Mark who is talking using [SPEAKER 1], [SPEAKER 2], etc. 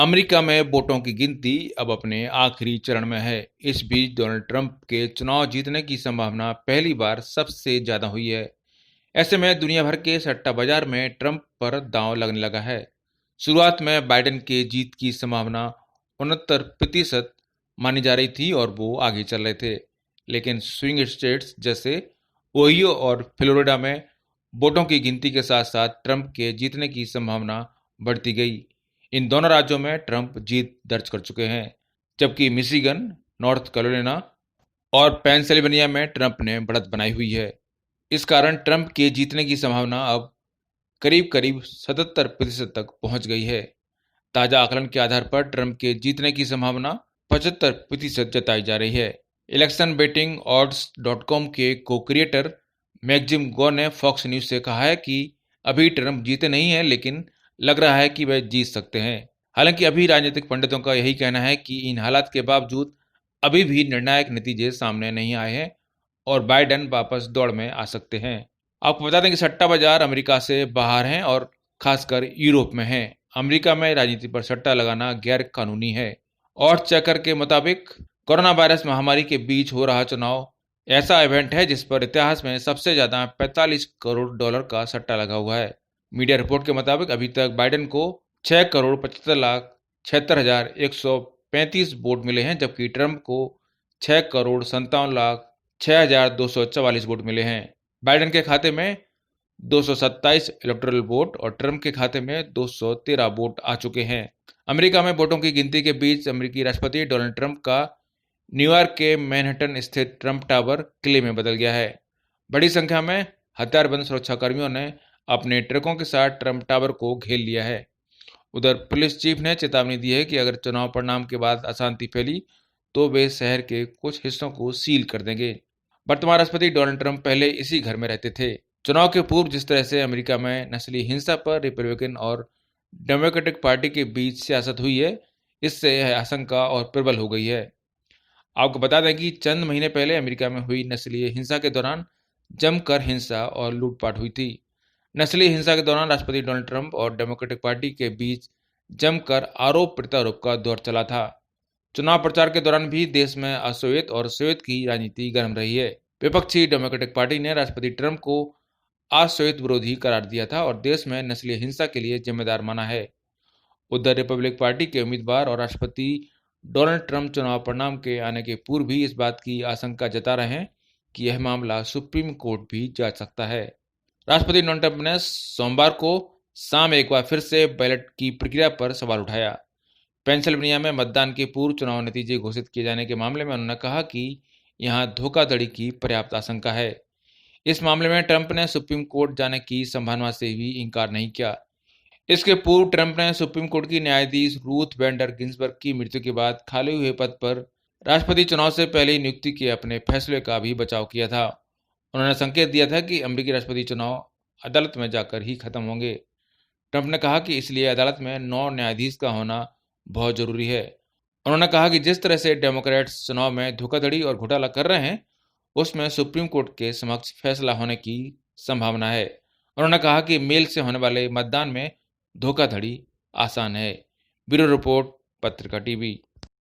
[SPEAKER 1] America में वोटों की गिनती अब अपने आखिरी चरण में है। इस बीच डोनाल्ड ट्रंप के चुनाव जीतने की संभावना पहली बार सबसे ज्यादा हुई है। ऐसे में दुनिया भर के सट्टा बाजार में ट्रंप पर दांव लगने लगा है। शुरुआत में बाइडेन के जीत की संभावना 69% मानी जा रही थी और वो आगे चल रहे थे, लेकिन स्विंग स्टेट्स जैसे ओहियो और फ्लोरिडा में वोटों की गिनती के साथ साथ ट्रंप के जीतने की संभावना बढ़ती गई। इन दोनों राज्यों में ट्रंप जीत दर्ज कर चुके हैं, जबकि मिशिगन, नॉर्थ कैरोलिना और पेंसिल्वेनिया में ट्रंप ने बढ़त बनाई हुई है। इस कारण ट्रंप के जीतने की संभावना अब करीब करीब 77% तक पहुंच गई है। ताजा आकलन के आधार पर ट्रंप के जीतने की संभावना 75% जताई जा रही है। इलेक्शन बेटिंग odds.com के को क्रिएटर मैक्सिम गो ने फॉक्स न्यूज से कहा है कि अभी ट्रंप जीते नहीं है, लेकिन लग रहा है कि वे जीत सकते हैं। हालांकि अभी राजनीतिक पंडितों का यही कहना है कि इन हालात के बावजूद अभी भी निर्णायक नतीजे सामने नहीं आए हैं और बाइडेन वापस दौड़ में आ सकते हैं। आपको बता दें कि सट्टा बाजार अमेरिका से बाहर हैं और खासकर यूरोप में हैं। अमेरिका में राजनीति पर सट्टा लगाना गैर कानूनी है। और चेकर के मुताबिक कोरोना वायरस महामारी के बीच हो रहा चुनाव ऐसा इवेंट है जिस पर इतिहास में सबसे ज्यादा 45 करोड़ डॉलर का सट्टा लगा हुआ है। मीडिया रिपोर्ट के मुताबिक अभी तक बाइडेन को 6,75,76,135 वोट मिले हैं, जबकि ट्रंप को 6,57,06,244 वोट मिले हैं। बाइडेन के खाते में 227 इलेक्टोरल वोट और ट्रंप के खाते में 213 वोट आ चुके हैं। अमेरिका में वोटों की गिनती के बीच अमेरिकी राष्ट्रपति डोनाल्ड ट्रंप का न्यूयॉर्क के मैनहट्टन स्थित ट्रंप टावर किले में बदल गया है। बड़ी संख्या में हथियारबंद सुरक्षाकर्मियों ने अपने ट्रकों के साथ ट्रंप टावर को घेर लिया है। उधर पुलिस चीफ ने चेतावनी दी है कि अगर चुनाव परिणाम के बाद अशांति फैली तो वे शहर के कुछ हिस्सों को सील कर देंगे। वर्तमान राष्ट्रपति डोनाल्ड ट्रंप पहले इसी घर में रहते थे। चुनाव के पूर्व जिस तरह से अमेरिका में नस्लीय हिंसा पर रिपब्लिकन और डेमोक्रेटिक पार्टी के बीच सियासत हुई है, इससे यह आशंका और प्रबल हो गई है। आपको बता दें कि चंद महीने पहले अमेरिका में हुई नस्लीय हिंसा के दौरान जमकर हिंसा और लूटपाट हुई थी। नस्लीय हिंसा के दौरान राष्ट्रपति डोनाल्ड ट्रंप और डेमोक्रेटिक पार्टी के बीच जमकर आरोप प्रत्यारोप का दौर चला था। चुनाव प्रचार के दौरान भी देश में अश्वेत और श्वेत की राजनीति गर्म रही है। विपक्षी डेमोक्रेटिक पार्टी ने राष्ट्रपति ट्रंप को अश्वेत विरोधी करार दिया था और देश में नस्लीय हिंसा के लिए जिम्मेदार माना है। उधर रिपब्लिक पार्टी के उम्मीदवार और राष्ट्रपति डोनाल्ड ट्रंप चुनाव परिणाम के आने के पूर्व भी इस बात की आशंका जता रहे हैं कि यह मामला सुप्रीम कोर्ट भी जा सकता है। राष्ट्रपति डोनाल्ड ट्रंप ने सोमवार को शाम एक बार फिर से बैलेट की प्रक्रिया पर सवाल उठाया। पेंसिल्वेनिया में मतदान के पूर्व चुनाव नतीजे घोषित किए जाने के मामले में उन्होंने कहा कि यहां धोखाधड़ी की पर्याप्त आशंका है। इस मामले में ट्रंप ने सुप्रीम कोर्ट जाने की संभावना से भी इंकार नहीं किया। इसके पूर्व ट्रंप ने सुप्रीम कोर्ट की न्यायाधीश रूथ बेंडर गिन्सबर्ग की मृत्यु के बाद खाली हुए पद पर राष्ट्रपति चुनाव से पहले नियुक्ति के अपने फैसले का भी बचाव किया था। उन्होंने संकेत दिया था कि अमेरिकी राष्ट्रपति चुनाव अदालत में जाकर ही खत्म होंगे। ट्रंप ने कहा कि इसलिए अदालत में 9 न्यायाधीश का होना बहुत जरूरी है। उन्होंने कहा कि जिस तरह से डेमोक्रेट्स चुनाव में धोखाधड़ी और घोटाला कर रहे हैं, उसमें सुप्रीम कोर्ट के समक्ष फैसला होने की संभावना है। उन्होंने कहा कि मेल से होने वाले मतदान में धोखाधड़ी आसान है। ब्यूरो रिपोर्ट, पत्रिका टीवी।